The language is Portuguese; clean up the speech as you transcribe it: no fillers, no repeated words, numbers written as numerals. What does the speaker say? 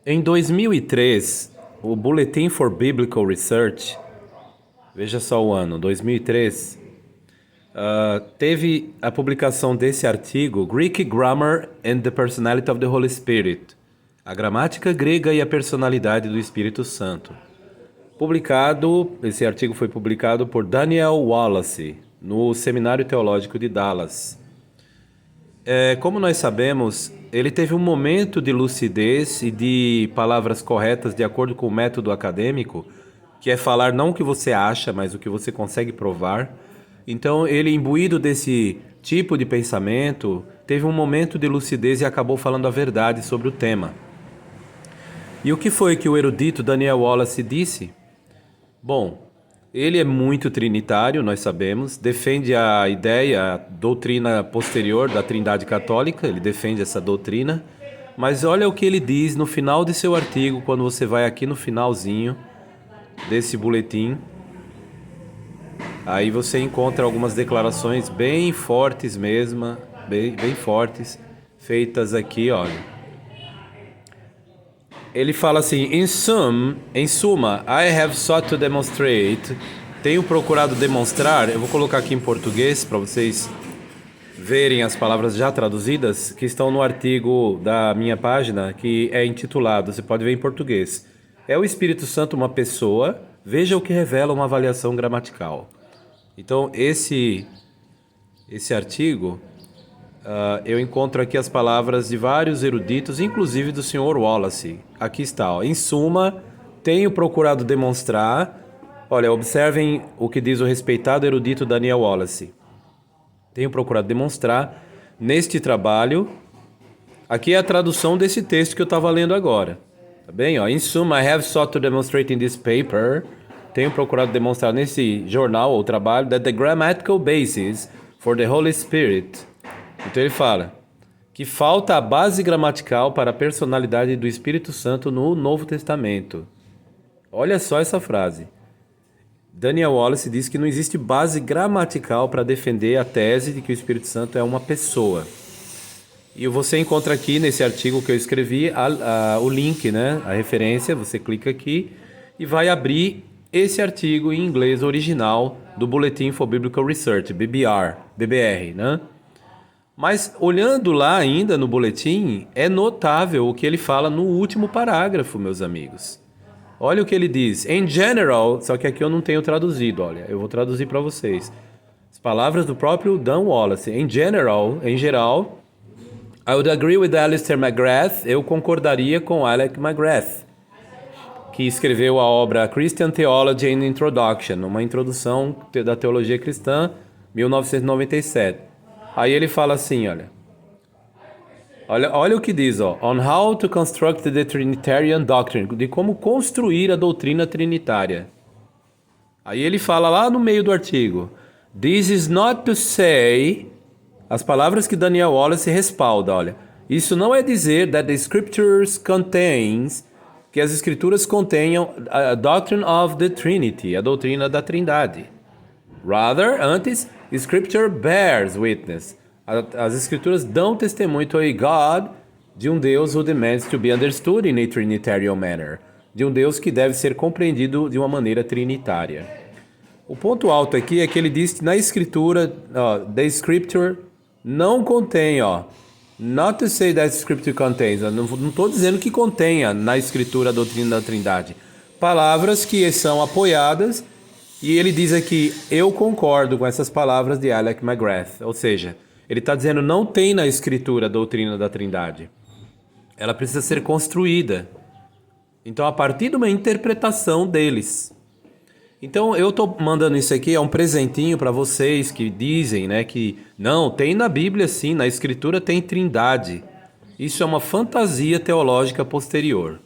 Em 2003, o Bulletin for Biblical Research, veja só o ano, 2003, teve a publicação desse artigo, Greek Grammar and the Personality of the Holy Spirit, a gramática grega e a personalidade do Espírito Santo. Esse artigo foi publicado por Daniel Wallace, no Seminário Teológico de Dallas. Como nós sabemos, ele teve um momento de lucidez e de palavras corretas de acordo com o método acadêmico, que é falar não o que você acha, mas o que você consegue provar. Então, ele, imbuído desse tipo de pensamento, teve um momento de lucidez e acabou falando a verdade sobre o tema. E o que foi que o erudito Daniel Wallace disse? Bom, ele é muito trinitário, nós sabemos, defende a ideia, a doutrina posterior da Trindade Católica, ele defende essa doutrina, mas olha o que ele diz no final de seu artigo, quando você vai aqui no finalzinho desse boletim, aí você encontra algumas declarações bem fortes mesmo, bem fortes, feitas aqui, olha. Ele fala assim, em suma, I have sought to demonstrate, tenho procurado demonstrar, eu vou colocar aqui em português para vocês verem as palavras já traduzidas, que estão no artigo da minha página, que é intitulado, você pode ver em português, é o Espírito Santo uma pessoa? Veja o que revela uma avaliação gramatical. Então, esse artigo... eu encontro aqui as palavras de vários eruditos, inclusive do Sr. Wallace. Aqui está, ó. Em suma, tenho procurado demonstrar... Olha, observem o que diz o respeitado erudito Daniel Wallace. Tenho procurado demonstrar neste trabalho... Aqui é a tradução desse texto que eu estava lendo agora. Tá bem? Ó. In suma, I have sought to demonstrate in this paper... Tenho procurado demonstrar nesse jornal ou trabalho that the grammatical basis for the Holy Spirit... Então ele fala que falta a base gramatical para a personalidade do Espírito Santo no Novo Testamento. Olha só essa frase. Daniel Wallace diz que não existe base gramatical para defender a tese de que o Espírito Santo é uma pessoa. E você encontra aqui nesse artigo que eu escrevi o link, né? A referência, você clica aqui e vai abrir esse artigo em inglês original do Bulletin for Biblical Research, BBR, né? Mas, olhando lá ainda no boletim, é notável o que ele fala no último parágrafo, meus amigos. Olha o que ele diz. In general, só que aqui eu não tenho traduzido, olha, eu vou traduzir para vocês. As palavras do próprio Dan Wallace. In geral, I would agree with Alistair McGrath, eu concordaria com Alec McGrath, que escreveu a obra Christian Theology and Introduction, uma introdução da teologia cristã, 1997. Aí ele fala assim, olha o que diz, ó, on how to construct the Trinitarian doctrine, de como construir a doutrina trinitária. Aí ele fala lá no meio do artigo, this is not to say, as palavras que Daniel Wallace respalda, olha, isso não é dizer that the scriptures contains, que as escrituras contenham a doctrine of the Trinity, a doutrina da Trindade. Rather, antes, Scripture bears witness. As escrituras dão testemunho to a God, de um Deus who demands to be understood in a Trinitarian manner. De um Deus que deve ser compreendido de uma maneira trinitária. O ponto alto aqui é que ele diz que na escritura, the Scripture não contém, not to say that Scripture contains, não estou dizendo que contenha na escritura a doutrina da Trindade. Palavras que são apoiadas. E ele diz aqui, eu concordo com essas palavras de Alec McGrath. Ou seja, ele está dizendo, não tem na escritura a doutrina da Trindade. Ela precisa ser construída. Então, a partir de uma interpretação deles. Então, eu estou mandando isso aqui, é um presentinho para vocês que dizem, né, que não, tem na Bíblia sim, na escritura tem Trindade. Isso é uma fantasia teológica posterior.